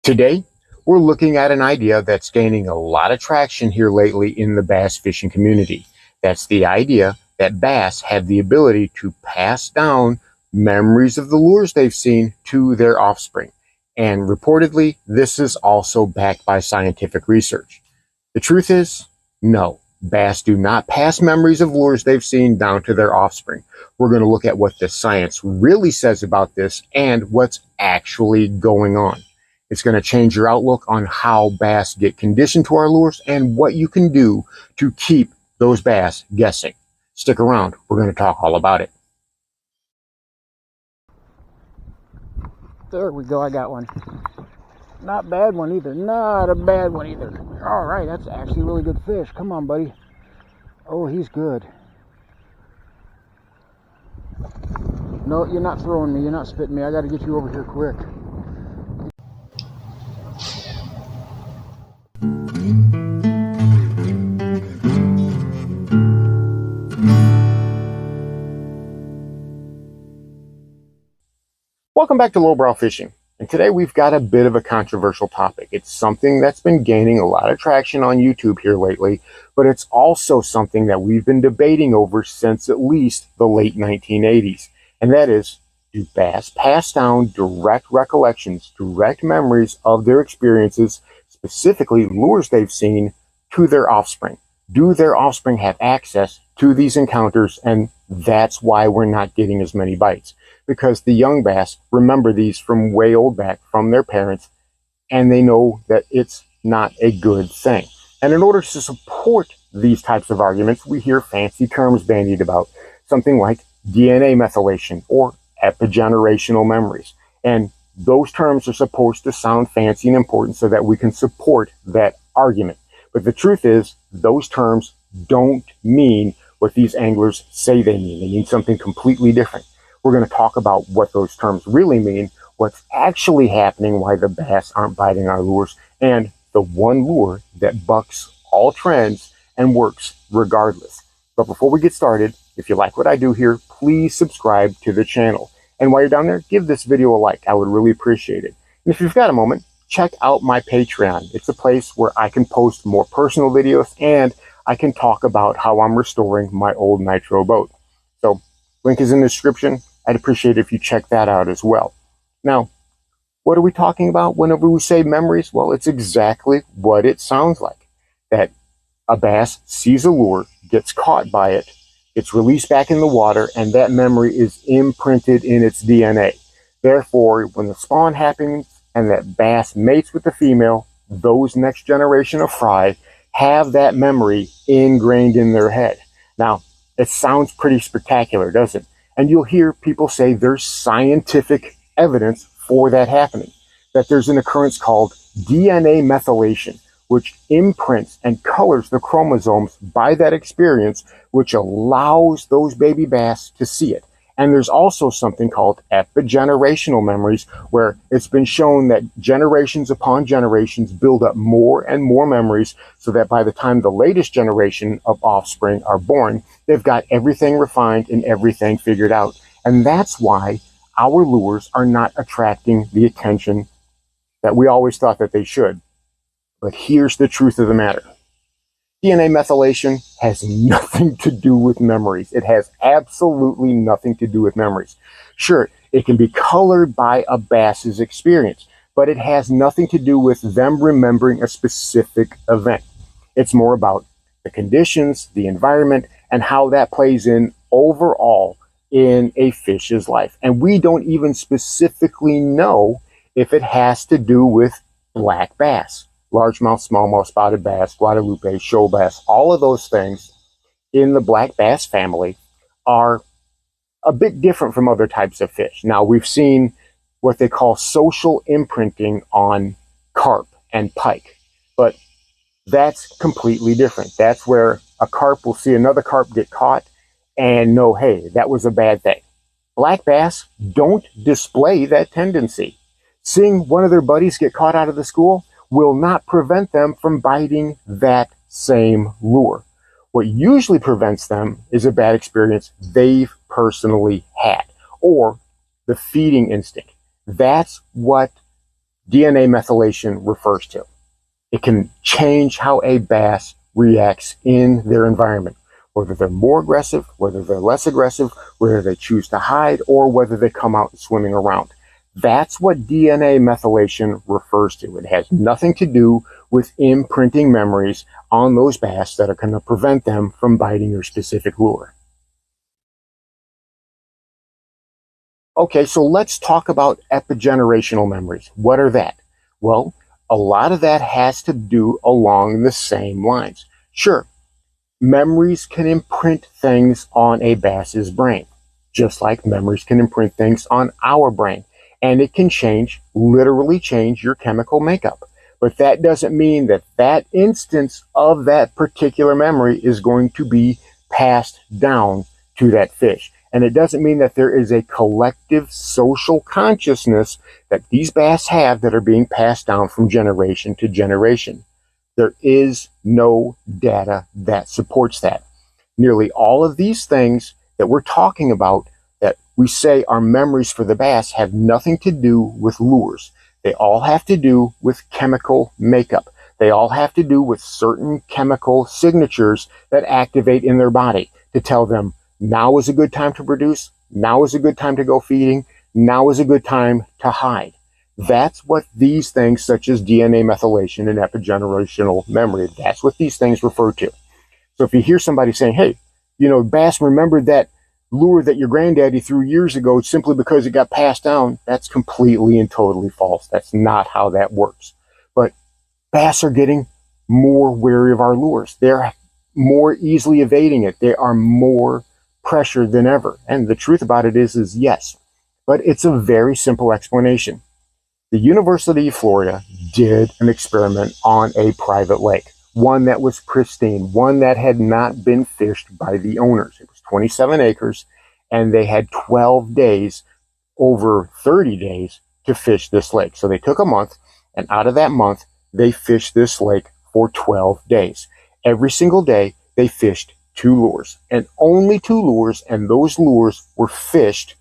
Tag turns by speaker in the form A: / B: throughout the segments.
A: Today, we're looking at an idea that's gaining a lot of traction here lately in the bass fishing community. That's the idea that bass have the ability to pass down memories of the lures they've seen to their offspring. And reportedly, this is also backed by scientific research. The truth is, no, bass do not pass memories of lures they've seen down to their offspring. We're going to look at what the science really says about this and what's actually going on. It's going to change your outlook on how bass get conditioned to our lures and what you can do to keep those bass guessing. Stick around. We're going to talk all about it.
B: There we go. I got one. Not a bad one either. Not a bad one either. All right. That's actually a really good fish. Come on, buddy. Oh, he's good. No, you're not throwing me. You're not spitting me. I got to get you over here quick.
A: Welcome back to Lowbrow Fishing. And today we've got a bit of a controversial topic. It's something that's been gaining a lot of traction on YouTube here lately, but it's also something that we've been debating over since at least the late 1980s. And that is, do bass pass down direct recollections, direct memories of their experiences, specifically lures they've seen, to their offspring? Do their offspring have access to these encounters? And that's why we're not getting as many bites. Because the young bass remember these from way old back from their parents, and they know that it's not a good thing. And in order to support these types of arguments, we hear fancy terms bandied about, something like DNA methylation or epigenerational memories. And those terms are supposed to sound fancy and important so that we can support that argument. But the truth is, those terms don't mean what these anglers say they mean. They mean something completely different. We're going to talk about what those terms really mean, what's actually happening, why the bass aren't biting our lures, and the one lure that bucks all trends and works regardless. But before we get started, if you like what I do here, please subscribe to the channel. And while you're down there, give this video a like. I would really appreciate it. And if you've got a moment, check out my Patreon. It's a place where I can post more personal videos and I can talk about how I'm restoring my old nitro boat. So, link is in the description. I'd appreciate it if you check that out as well. Now, what are we talking about whenever we say memories? Well, it's exactly what it sounds like. That a bass sees a lure, gets caught by it, it's released back in the water, and that memory is imprinted in its DNA. Therefore, when the spawn happens and that bass mates with the female, those next generation of fry have that memory ingrained in their head. Now, it sounds pretty spectacular, doesn't it? And you'll hear people say there's scientific evidence for that happening, that there's an occurrence called DNA methylation, which imprints and colors the chromosomes by that experience, which allows those baby bass to see it. And there's also something called epigenerational memories, where it's been shown that generations upon generations build up more and more memories so that by the time the latest generation of offspring are born, they've got everything refined and everything figured out. And that's why our lures are not attracting the attention that we always thought that they should. But here's the truth of the matter. DNA methylation has nothing to do with memories. It has absolutely nothing to do with memories. Sure, it can be colored by a bass's experience, but it has nothing to do with them remembering a specific event. It's more about the conditions, the environment, and how that plays in overall in a fish's life. And we don't even specifically know if it has to do with black bass. Largemouth, smallmouth, spotted bass, Guadalupe, shoal bass, all of those things in the black bass family are a bit different from other types of fish. Now, we've seen what they call social imprinting on carp and pike, but that's completely different. That's where a carp will see another carp get caught and know, hey, that was a bad thing. Black bass don't display that tendency. Seeing one of their buddies get caught out of the school will not prevent them from biting that same lure. What usually prevents them is a bad experience they've personally had, or the feeding instinct. That's what DNA methylation refers to. It can change how a bass reacts in their environment, whether they're more aggressive, whether they're less aggressive, whether they choose to hide, or whether they come out swimming around. That's what DNA methylation refers to. It has nothing to do with imprinting memories on those bass that are going to prevent them from biting your specific lure. Okay, so let's talk about epigenerational memories. What are that? Well, a lot of that has to do along the same lines. Sure, memories can imprint things on a bass's brain, just like memories can imprint things on our brain. And it can change, literally change your chemical makeup. But that doesn't mean that that instance of that particular memory is going to be passed down to that fish. And it doesn't mean that there is a collective social consciousness that these bass have that are being passed down from generation to generation. There is no data that supports that. Nearly all of these things that we're talking about that we say are memories for the bass have nothing to do with lures. They all have to do with chemical makeup. They all have to do with certain chemical signatures that activate in their body to tell them now is a good time to produce, now is a good time to go feeding, now is a good time to hide. That's what these things such as DNA methylation and epigenerational memory, that's what these things refer to. So if you hear somebody saying, hey, bass remembered that lure that your granddaddy threw years ago simply because it got passed down, that's completely and totally false. That's not how that works. But bass are getting more wary of our lures. They're more easily evading it. They are more pressured than ever. And the truth about it is yes. But it's a very simple explanation. The University of Florida did an experiment on a private lake, one that was pristine, one that had not been fished by the owners. It was 27 acres, and they had 12 days, over 30 days, to fish this lake. So they took a month, and out of that month, they fished this lake for 12 days. Every single day, they fished 2 lures, and only 2 lures, and those lures were fished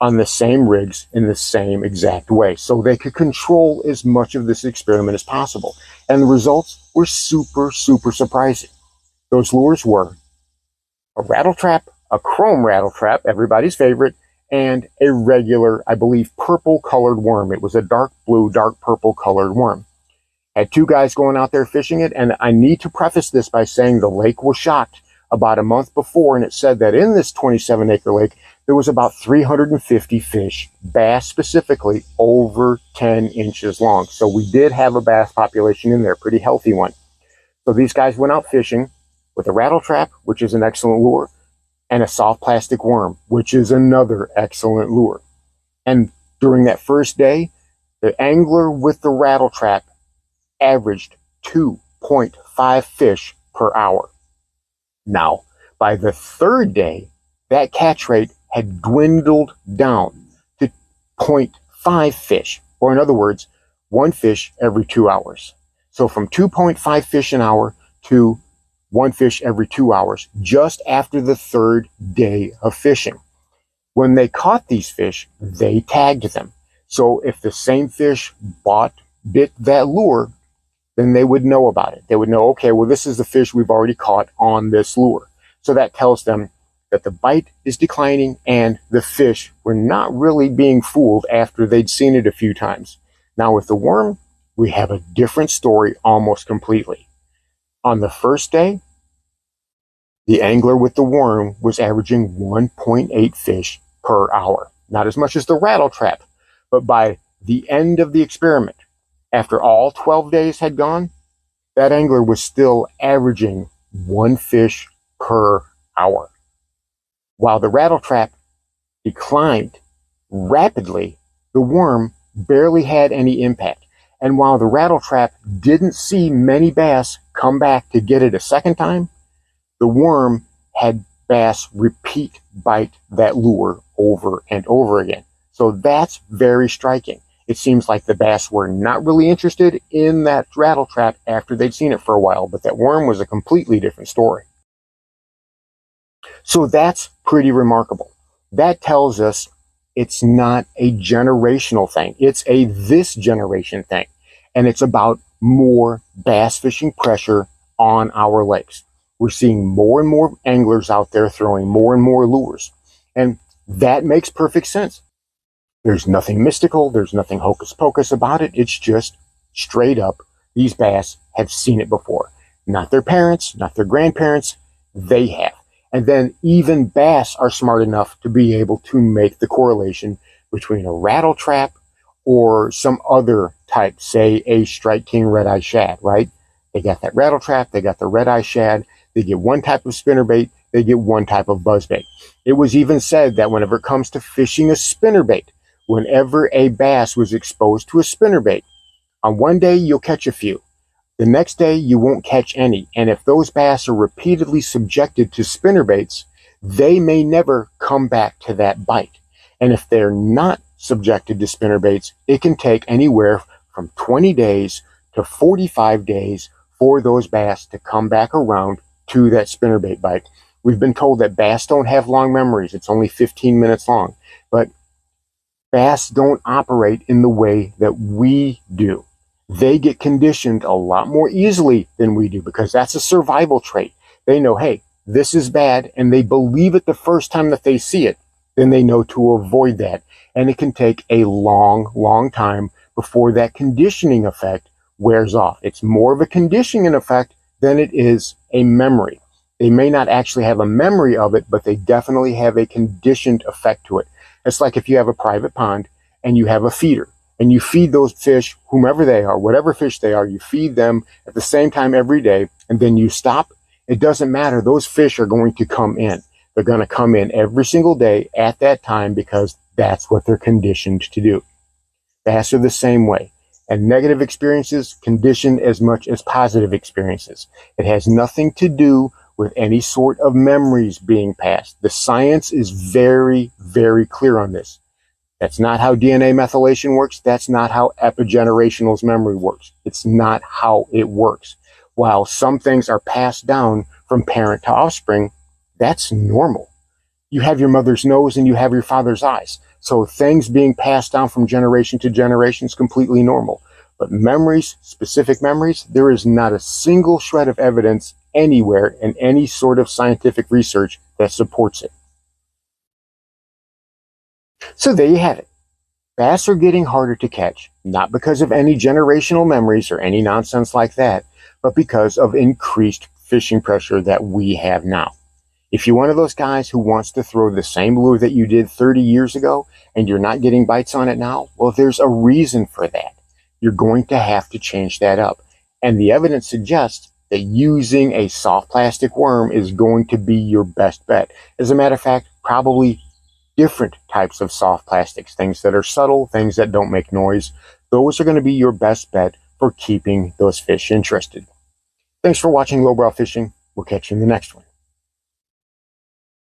A: on the same rigs in the same exact way. So they could control as much of this experiment as possible. And the results were super, super surprising. Those lures were a rattle trap, a chrome rattle trap, everybody's favorite, and a regular, I believe, purple colored worm. It was a dark blue, dark purple colored worm. Had 2 guys going out there fishing it, and I need to preface this by saying the lake was shocked about a month before, and it said that in this 27-acre lake, there was about 350 fish, bass specifically, over 10 inches long. So we did have a bass population in there, pretty healthy one. So these guys went out fishing with a rattle trap, which is an excellent lure, and a soft plastic worm, which is another excellent lure. And during that first day, the angler with the rattle trap averaged 2.5 fish per hour. Now, by the third day, that catch rate had dwindled down to 0.5 fish, or in other words, 1 fish every 2 hours. So from 2.5 fish an hour to 1 fish every 2 hours, just after the third day of fishing. When they caught these fish, they tagged them. So if the same fish bit that lure, then they would know about it. They would know, okay, well, this is the fish we've already caught on this lure. So that tells them that the bite is declining and the fish were not really being fooled after they'd seen it a few times. Now with the worm, we have a different story almost completely. On the first day, the angler with the worm was averaging 1.8 fish per hour. Not as much as the rattle trap, but by the end of the experiment, after all 12 days had gone, that angler was still averaging 1 fish per hour. While the rattle trap declined rapidly, the worm barely had any impact. And while the rattle trap didn't see many bass come back to get it a second time, the worm had bass repeat bite that lure over and over again. So that's very striking. It seems like the bass were not really interested in that rattle trap after they'd seen it for a while, but that worm was a completely different story. So that's pretty remarkable. That tells us It's not a generational thing. It's a this generation thing. And it's about more bass fishing pressure on our lakes. We're seeing more and more anglers out there throwing more and more lures. And that makes perfect sense. There's nothing mystical. There's nothing hocus pocus about it. It's just straight up, these bass have seen it before. Not their parents, not their grandparents. They have. And then even bass are smart enough to be able to make the correlation between a rattle trap or some other type, say a Strike King red-eye shad, right? They got that rattle trap, they got the red-eye shad, they get one type of spinnerbait, they get one type of buzzbait. It was even said that whenever it comes to fishing a spinnerbait, whenever a bass was exposed to a spinnerbait, on one day you'll catch a few. The next day you won't catch any. And if those bass are repeatedly subjected to spinnerbaits, they may never come back to that bite. And if they're not subjected to spinnerbaits, it can take anywhere from 20 days to 45 days for those bass to come back around to that spinnerbait bite. We've been told that bass don't have long memories. It's only 15 minutes long. But bass don't operate in the way that we do. They get conditioned a lot more easily than we do because that's a survival trait. They know, hey, this is bad, and they believe it the first time that they see it. Then they know to avoid that. And it can take a long, long time before that conditioning effect wears off. It's more of a conditioning effect than it is a memory. They may not actually have a memory of it, but they definitely have a conditioned effect to it. It's like if you have a private pond and you have a feeder. And you feed those fish, whomever they are, whatever fish they are, you feed them at the same time every day, and then you stop. It doesn't matter. Those fish are going to come in. They're going to come in every single day at that time because that's what they're conditioned to do. Bass are the same way. And negative experiences condition as much as positive experiences. It has nothing to do with any sort of memories being passed. The science is very, very clear on this. That's not how DNA methylation works. That's not how epigenerational's memory works. It's not how it works. While some things are passed down from parent to offspring, that's normal. You have your mother's nose and you have your father's eyes. So things being passed down from generation to generation is completely normal. But memories, specific memories, there is not a single shred of evidence anywhere in any sort of scientific research that supports it. So there you have it. Bass are getting harder to catch, not because of any generational memories or any nonsense like that, but because of increased fishing pressure that we have now. If you're one of those guys who wants to throw the same lure that you did 30 years ago and you're not getting bites on it now, well, there's a reason for that. You're going to have to change that up. And the evidence suggests that using a soft plastic worm is going to be your best bet. As a matter of fact, probably different types of soft plastics, things that are subtle, things that don't make noise. Those are going to be your best bet for keeping those fish interested. Thanks for watching Lowbrow Fishing. We'll catch you in the next one.